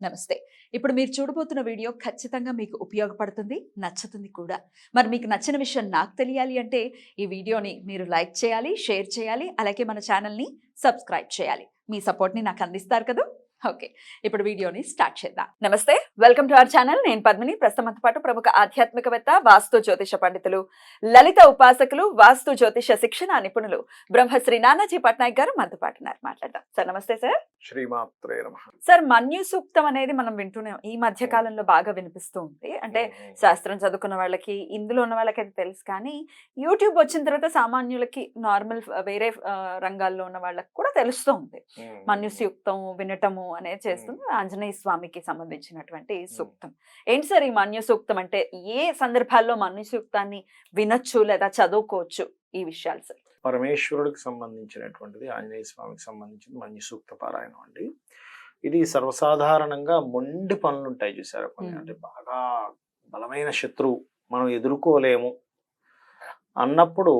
నమస్తే. ఇప్పుడు మీరు చూడబోతున్న వీడియో ఖచ్చితంగా మీకు ఉపయోగపడుతుంది, నచ్చుతుంది కూడా. మరి మీకు నచ్చిన విషయం నాకు తెలియాలి అంటే ఈ వీడియోని మీరు లైక్ చేయాలి, షేర్ చేయాలి, అలాగే మన ఛానల్‌ని సబ్స్క్రైబ్ చేయాలి. మీ సపోర్ట్‌ని నాకు అందిస్తారు కదా! ఓకే. ఇప్పుడు వీడియోని స్టార్ట్ చేద్దాం. నమస్తే. Welcome to our channel. నేను పద్మిని. ప్రస్తుతంతో పాటు ప్రముఖ ఆధ్యాత్మికవేత్త, వాస్తు జ్యోతిష పండితులు, లలిత ఉపాసకులు, వాస్తు జ్యోతిష శిక్షణ నిపుణులు బ్రహ్మశ్రీ నానాజీ పట్నాయక్ గారు మనతో పాటు ఉన్నారు. మాట్లాడదాం. సార్ నమస్తే సార్. శ్రీమాత్రే నమః. సార్, మన్యు సూక్తం అనేది మనం వింటూనే ఈ మధ్య కాలంలో బాగా వినిపిస్తూ ఉంది. అంటే శాస్త్రం చదువుకున్న వాళ్ళకి, ఇందులో ఉన్న వాళ్ళకి అయితే తెలుసు, కానీ యూట్యూబ్ వచ్చిన తర్వాత సామాన్యులకి, నార్మల్ వేరే రంగాల్లో ఉన్న వాళ్ళకి కూడా తెలుస్తూ ఉంది. మన్యు సూక్తం వినటము అనేది చేస్తుంది. ఆంజనేయ స్వామికి సంబంధించినటువంటి సూక్తం. ఏంటి సార్ ఈ మన్యు సూక్తం అంటే? ఏ సందర్భాల్లో మన్యు సూక్తాన్ని వినొచ్చు లేదా చదువుకోవచ్చు? ఈ విషయాలు సార్. పరమేశ్వరుడికి సంబంధించినటువంటిది, ఆంజనేయ స్వామికి సంబంధించిన మన్యు సూక్త పారాయణం అండి. ఇది సర్వసాధారణంగా మొండి పనులు ఉంటాయి చూసారా కొన్ని, అంటే బాగా బలమైన శత్రువు, మనం ఎదుర్కోలేము అన్నప్పుడు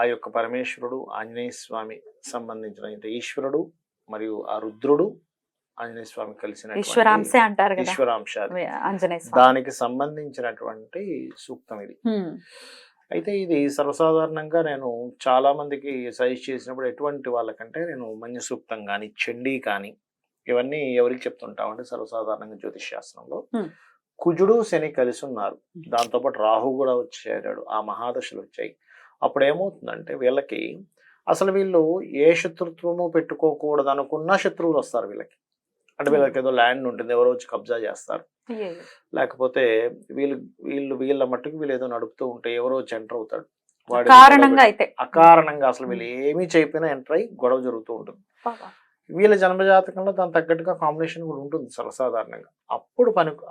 ఆ యొక్క పరమేశ్వరుడు, ఆంజనేయ స్వామి సంబంధించిన అంటే ఈశ్వరుడు మరియు ఆ రుద్రుడు ఆంజనేయ స్వామి కలిసిన ఈశ్వరాంశే అంటారు కదా, ఈశ్వరాంశాలు, ఆంజనేయ స్వామి. దానికి సంబంధించినటువంటి సూక్తం ఇది. అయితే ఇది సర్వసాధారణంగా నేను చాలా మందికి సజెస్ట్ చేసినప్పుడు ఎటువంటి వాళ్ళకంటే, నేను మన్యు సూక్తం కానీ, చండీ కానీ, ఇవన్నీ ఎవరికి చెప్తుంటామంటే సర్వసాధారణంగా జ్యోతిష్ శాస్త్రంలో కుజుడు శని కలిసి ఉన్నారు, దాంతోపాటు రాహు కూడా వచ్చి చేరాడు, ఆ మహాదశలు వచ్చాయి. అప్పుడు ఏమవుతుందంటే వీళ్ళకి అసలు వీళ్ళు ఏ శత్రుత్వము పెట్టుకోకూడదు అనుకున్న శత్రువులు వస్తారు వీళ్ళకి. అంటే వీళ్ళకి ఏదో ల్యాండ్ ఉంటుంది, ఎవరో వచ్చి కబ్జా చేస్తారు, లేకపోతే వీళ్ళ మట్టుకు వీళ్ళు ఏదో నడుపుతూ ఉంటే ఎవరో వచ్చి ఎంటర్ అవుతాడు, అకారణంగా అసలు వీళ్ళు ఏమీ చేయకపోయినా ఎంటర్ అయ్యి గొడవ జరుగుతూ ఉంటుంది. వీళ్ళ జన్మజాతకంలో దాని తగ్గట్టుగా కాంబినేషన్ కూడా ఉంటుంది సర్వసాధారణంగా.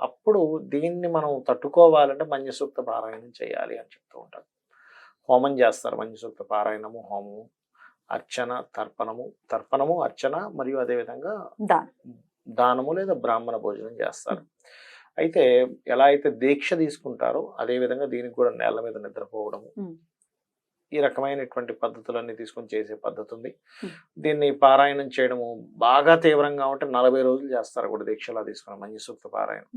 అప్పుడు దీన్ని మనం తట్టుకోవాలంటే మన్యు సూక్త పారాయణం చేయాలి అని చెప్తూ ఉంటారు. హోమం చేస్తారు, మన్యు సూక్త పారాయణము, హోమము, అర్చన, తర్పణము, అర్చన, మరియు అదేవిధంగా దానము లేదా బ్రాహ్మణ భోజనం చేస్తారు. అయితే ఎలా అయితే దీక్ష తీసుకుంటారో అదే విధంగా దీనికి కూడా నేల మీద నిద్రపోవడము, ఈ రకమైనటువంటి పద్ధతులన్నీ తీసుకొని చేసే పద్ధతి ఉంది. దీన్ని పారాయణం చేయడము బాగా తీవ్రంగా ఉంటే 40 రోజులు చేస్తారు కూడా దీక్షలా తీసుకున్న మన్యు సూక్త పారాయణం.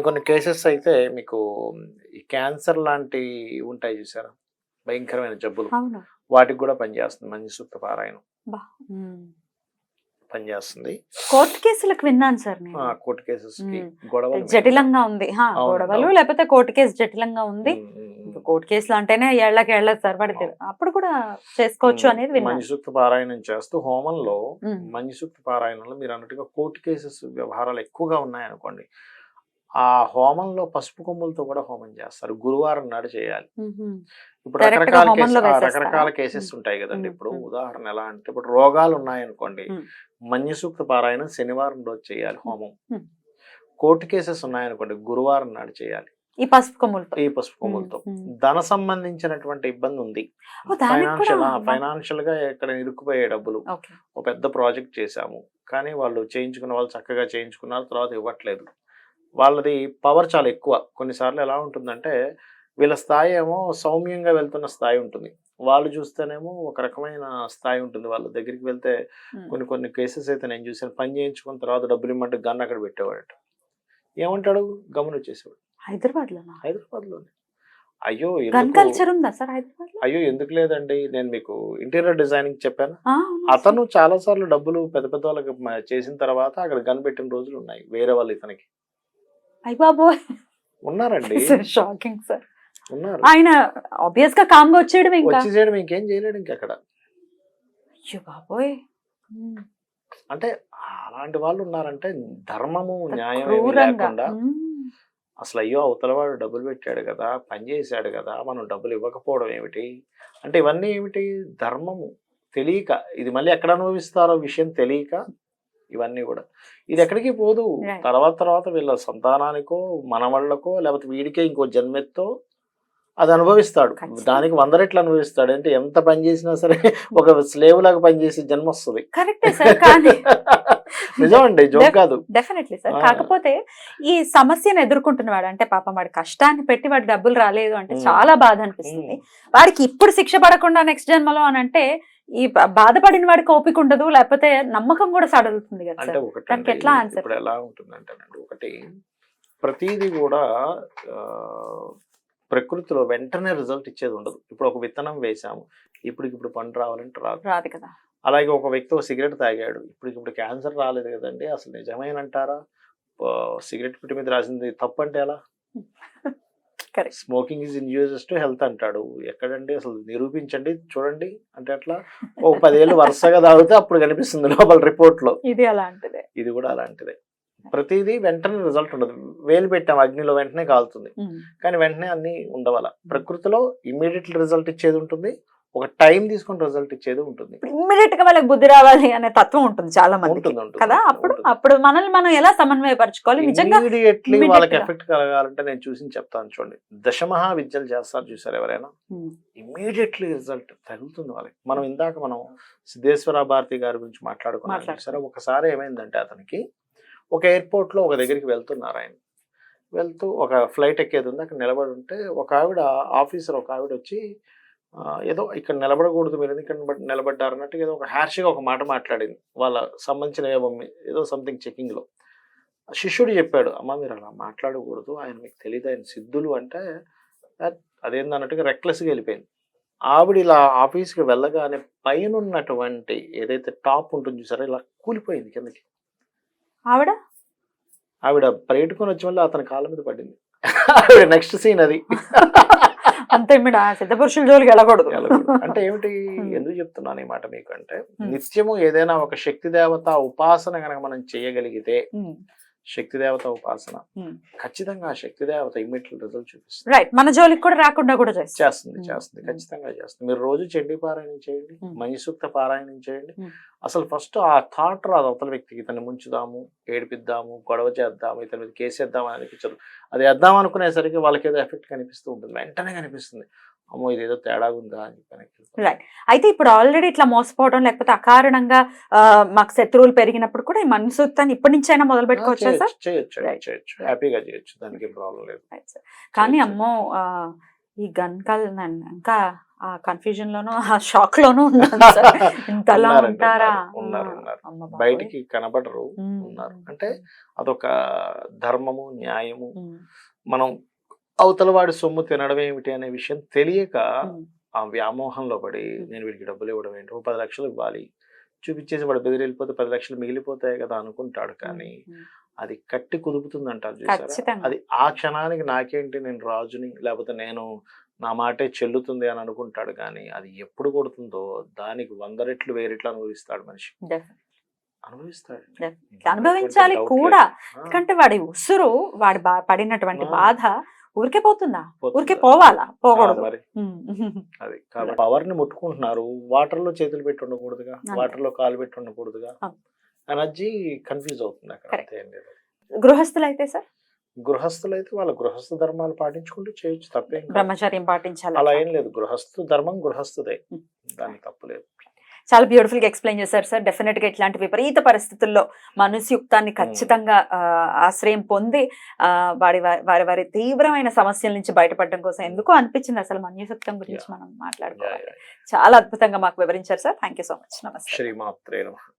కొన్ని కేసెస్ అయితే మీకు ఈ క్యాన్సర్ లాంటి ఉంటాయి చూసారా, భయంకరమైన జబ్బులు, వాటికి కూడా పనిచేస్తుంది మన్యు సూక్త పారాయణం, పనిచేస్తుంది. కోర్టు కేసులకు విన్నాను సార్. కోర్టు కేసెస్ కి గొడవలు జటిలంగా ఉంది, గొడవలు లేకపోతే కోర్టు కేసు జటిలంగా ఉంది. కోర్టు కేసులు అంటేనే ఏళ్ల తరబడి, అప్పుడు కూడా చేసుకోవచ్చు అనేది విన్నాను. మన్యు సూక్త పారాయణం చేస్తూ హోమంలో, మన్యు సూక్త పారాయణంలో మీరు అన్నట్టుగా కోర్టు కేసెస్ వ్యవహారాలు ఎక్కువగా ఉన్నాయనుకోండి, ఆ హోమంలో పసుపు కొమ్ములతో కూడా హోమం చేస్తారు. గురువారం నాడు చేయాలి. ఇప్పుడు రకరకాల కేసెస్ ఉంటాయి కదండి. ఇప్పుడు ఉదాహరణ ఎలా అంటే, ఇప్పుడు రోగాలు ఉన్నాయనుకోండి, మన్యు సూక్త పారాయణం శనివారం రోజు చేయాలి హోమం. కోర్టు కేసెస్ ఉన్నాయనుకోండి, గురువారం నాడు చేయాలి ఈ పసుపు కొమ్ములతో. ధన సంబంధించినటువంటి ఇబ్బంది ఉంది, ఫైనాన్షియల్ గా ఎక్కడ ఇరుక్కుపోయే డబ్బులు, ఒక పెద్ద ప్రాజెక్ట్ చేశాము కానీ వాళ్ళు చేయించుకున్న వాళ్ళు చక్కగా చేయించుకున్నారు, తర్వాత ఇవ్వట్లేదు, వాళ్ళది పవర్ చాలా ఎక్కువ. కొన్నిసార్లు ఎలా ఉంటుందంటే వీళ్ళ స్థాయి ఏమో సౌమ్యంగా వెళ్తున్న స్థాయి ఉంటుంది, వాళ్ళు చూస్తేనేమో ఒక రకమైన స్థాయి ఉంటుంది. వాళ్ళ దగ్గరికి వెళ్తే కొన్ని కేసెస్ అయితే నేను చూసాను, పని చేయించుకున్న తర్వాత డబ్బులు ఇమ్మంటే గన్ అక్కడ పెట్టేవాడట. ఏమంటాడు, గమని వచ్చేసేవాడు. హైదరాబాద్లోనే. అయ్యో ఎందుకు లేదండి, నేను మీకు ఇంటీరియర్ డిజైనింగ్ చెప్పాను, అతను చాలా సార్లు డబ్బులు పెద్ద పెద్ద వాళ్ళకి చేసిన తర్వాత అక్కడ గన్ పెట్టిన రోజులు ఉన్నాయి వేరే వాళ్ళు ఇతనికి. ఉన్నారండి, షాకింగ్ సార్. ఉన్నారు, ఆయన ఆబ్వియస్ గా కామ్గా వచ్చేయడం ఇంకేం చేయలేడు ఇంకెక్కడ. అంటే అలాంటి వాళ్ళు ఉన్నారంటే ధర్మము న్యాయం లేకుండా అసలు అయ్యో అవతలవాడు డబ్బులు పెట్టాడు కదా, పని చేశాడు కదా, మనం డబ్బులు ఇవ్వకపోవడం ఏమిటి అంటే, ఇవన్నీ ఏమిటి, ధర్మము తెలియక, ఇది మళ్ళీ ఎక్కడ అనుభవిస్తారో విషయం తెలియక ఇవన్నీ కూడా. ఇది ఎక్కడికి పోదు, తర్వాత వీళ్ళ సంతానానికో మనవాళ్ళకో లేకపోతే వీడికే ఇంకో జన్మెత్తో అది అనుభవిస్తాడు. దానికి 100 రెట్లు అనుభవిస్తాడు. అంటే ఎంత పని చేసినా సరే ఒక స్లేవ్ లాగా పనిచేసే జన్మ వస్తుంది. నిజమండి, జోక్ కాదు. Definitely sir. కాకపోతే ఈ సమస్యను ఎదుర్కొంటున్నవాడు, అంటే పాపం వాడి కష్టాన్ని పెట్టి వాడి డబ్బులు రాలేదు అంటే చాలా బాధ అనిపిస్తుంది. వాడికి ఇప్పుడు శిక్ష పడకుండా నెక్స్ట్ జన్మలో అని అంటే ఈ బాధపడిన వాడికి ఓపిక ఉండదు, లేకపోతే నమ్మకం కూడా సడలుతుంది కదా అంటే సార్. ఒకటి దానికి ఎట్లా ఆన్సర్? ఇప్పుడు ఎలా ఉంటుందంటేనండి, ఒకటి ప్రతిదీ కూడా ఆ, ప్రకృతిలో వెంటనే రిజల్ట్ ఇచ్చేది ఉండదు. ఇప్పుడు ఒక విత్తనం వేసాము, ఇప్పుడు పండు రావాలంటే రాదు. రాదు కదా. అలాగే ఒక వ్యక్తి ఒక సిగరెట్ తాగాడు, ఇప్పుడు క్యాన్సర్ రాలేదు కదండి, అసలు నిజమేనంటారా? సిగరెట్ పిట్టి మీద రాసింది తప్పు అంటే ఎలా? Correct. Smoking is injurious to health అంటాడు, ఎక్కడండి అసలు నిరూపించండి చూడండి అంటే అట్లా ఓ 10 ఏళ్ళు వరుసగా తాగితే అప్పుడు కనిపిస్తుంది లోపల రిపోర్ట్ లో. ఇది అలాంటిదే. ఇది కూడా అలాంటిదే. ప్రతిదీ వెంటనే రిజల్ట్ ఉండదు. వేలు పెట్టాం అగ్నిలో వెంటనే కాలుతుంది, కానీ వెంటనే అన్ని ఉండవాల. ప్రకృతిలో ఇమ్మీడియట్లీ రిజల్ట్ ఇచ్చేది ఉంటుంది, ఒక టైం తీసుకొని రిజల్ట్ ఇచ్చేది ఉంటుంది. ఇమ్మీడియట్ గా వాళ్ళకి బుద్ధి రావాలి అనే తత్వం ఉంటుంది చాలా మంది ఉంటుంది, ఉంటుంది, కదా. అప్పుడు ఉంటుంది. అప్పుడు మనల్ని మనం ఎలా సమన్వయపరచుకోవాలి నిజంగా? ఇమ్మీడియట్లీ immediate వాళ్ళకి గా. ఎఫెక్ట్ కలగాలంటే నేను చూసి చెప్తాను చూడండి. దశమహా విద్యలు చేస్తారు చూసారు ఎవరైనా, ఇమ్మీడియట్లీ రిజల్ట్ తగులుతుంది వాళ్ళకి. మనం ఇందాక సిద్ధేశ్వర భారతి గారి గురించి మాట్లాడుకున్నాం చూసారా. ఒకసారి ఏమైందంటే అతనికి ఒక ఎయిర్పోర్ట్ లో ఒక దగ్గరికి వెళ్తున్నారు ఆయన. వెళ్తూ ఒక ఫ్లైట్ ఎక్కేది ఉంది, అక్కడ నిలబడి ఉంటే ఒక ఆవిడ ఆఫీసర్ ఒక ఆవిడ వచ్చి ఏదో ఇక్కడ నిలబడకూడదు, మీరు ఇక్కడ నిలబడ్డారు అన్నట్టు ఏదో ఒక హ్యార్షిగా ఒక మాట మాట్లాడింది వాళ్ళ సంబంధించిన ఏదో సంథింగ్ చెకింగ్ లో. శిష్యుడు చెప్పాడు, అమ్మ మీరు అలా మాట్లాడకూడదు, ఆయన మీకు తెలియదు, ఆయన సిద్ధులు అంటే అదేందన్నట్టుగా రెక్లెస్గా వెళ్ళిపోయింది. ఆవిడ ఇలా ఆఫీస్కి వెళ్ళగానే పైన ఉన్నటువంటి ఏదైతే టాప్ ఉంటుంది చూసారా, ఇలా కూలిపోయింది కిందకి. ఆవిడ పరిగెట్టుకొని వచ్చి మళ్ళీ అతని కాళ్ళ మీద పడింది. ఆవిడ నెక్స్ట్ సీన్ అది. అంతే మేడ సిద్ధ పురుషుల జోలికి వెళ్ళకూడదు. అంటే ఏమిటి, ఎందుకు చెప్తున్నాను ఈ మాట మీకు అంటే, నిత్యము ఏదైనా ఒక శక్తి దేవత ఉపాసన కనుక మనం చేయగలిగితే, శక్తి దేవత ఉపాసన ఖచ్చితంగా ఆ శక్తి దేవత ఇమ్మీడియట్ రిజల్ట్ చూపిస్తుంది. రైట్, మన జోలికి కూడా రాకుండా కూడా చేస్తుంది ఖచ్చితంగా చేస్తుంది. మీరు రోజు చండీ పారాయణం చేయండి, మణిసూక్త పారాయణం చేయండి. అసలు ఫస్ట్ ఆ థాట్ రాదు అవతల వ్యక్తికి, ఇతన్ని ముంచుదాము, ఏడిపిద్దాము, గొడవ చేద్దాము, ఇతని మీద కేసేద్దాం అని అనిపించదు. అది వేద్దాం అనుకునేసరికి వాళ్ళకి ఏదో ఎఫెక్ట్ కనిపిస్తూ ఉంటుంది, వెంటనే కనిపిస్తుంది, అమ్మో ఇదేదో తేడా ఉందా అని చెప్పి. రైట్. అయితే ఇప్పుడు ఆల్రెడీ ఇట్లా మోసపోవడం లేకపోతే అకారణంగా మాకు శత్రువులు పెరిగినప్పుడు కూడా ఈ మణిసూక్తాన్ని ఇప్పటి నుంచి అయినా మొదలు పెట్టుకోవచ్చా సార్? చేయొచ్చు, హ్యాపీగా చేయొచ్చు, దానికి ప్రాబ్లం లేదు. కానీ అమ్మో ఈ గన్ కాల్ ఇంకా ఆ కన్ఫ్యూజన్ లోను ఆ షాక్ లోను ఇంతలా ఉంటారా? బయటికి కనబడరు, ఉన్నారు. అంటే అదొక ధర్మము, న్యాయము. మనం అవతల వాడి సొమ్ము తినడం ఏమిటి అనే విషయం తెలియక ఆ వ్యామోహంలో పడి నేను వీడికి డబ్బులు ఇవ్వడం ఏంటి, 10 లక్షలు ఇవ్వాలి చూపించేసి వాడు బెదిరిపోతే 10 లక్షలు మిగిలిపోతాయి కదా అనుకుంటాడు. కానీ అది కట్టి కుదుపుతుంది అంటారు చూసారా. అది ఆ క్షణానికి నాకేంటి, నేను రాజుని, లేకపోతే నేను నా మాటే చెల్లుతుంది అని అనుకుంటాడు. కానీ అది ఎప్పుడు కొడుతుందో దానికి 100 రెట్లు 1000 రెట్లు అనుభవిస్తాడు మనిషి. అనుభవించాలి కూడా, ఎందుకంటే వాడి ఉసురు, వాడి పడినటువంటి బాధ ఊరికే పోతుందా? ఊరికే పోవాలా? పోకూడదు. అది కాబట్టి పవర్ ని ముట్టుకుంటున్నారు, వాటర్ లో చేతులు పెట్టి ఉండకూడదుగా, వాటర్ లో కాలు పెట్టి ఉండకూడదుగా, ఎనర్జీ కన్ఫ్యూజ్ అవుతుంది అక్కడ. గృహస్థులు అయితే సార్, గృహస్థులు అయితే వాళ్ళ గృహస్థ ధర్మాలు పాటించుకుంటూ చేయొచ్చు, తప్పేం. బ్రహ్మచర్యం పాటించాలి అలా ఏం లేదు, గృహస్థు ధర్మం గృహస్థుదే, దానికి తప్పు లేదు. చాలా బ్యూటిఫుల్ గా ఎక్స్ప్లెయిన్ చేశారు సార్. డెఫినెట్ గా ఇట్లాంటి విపరీత పరిస్థితుల్లో మనుస్యుక్తాన్ని ఖచ్చితంగా ఆశ్రయం పొంది వారి తీవ్రమైన సమస్యల నుంచి బయటపడడం కోసం ఎందుకో అనిపించింది అసలు మన్యుసూక్తం గురించి మనం మాట్లాడుకోవాలి. చాలా అద్భుతంగా మాకు వివరించారు sir. Thank you so much. నమస్తే. శ్రీమాత్రే నమః.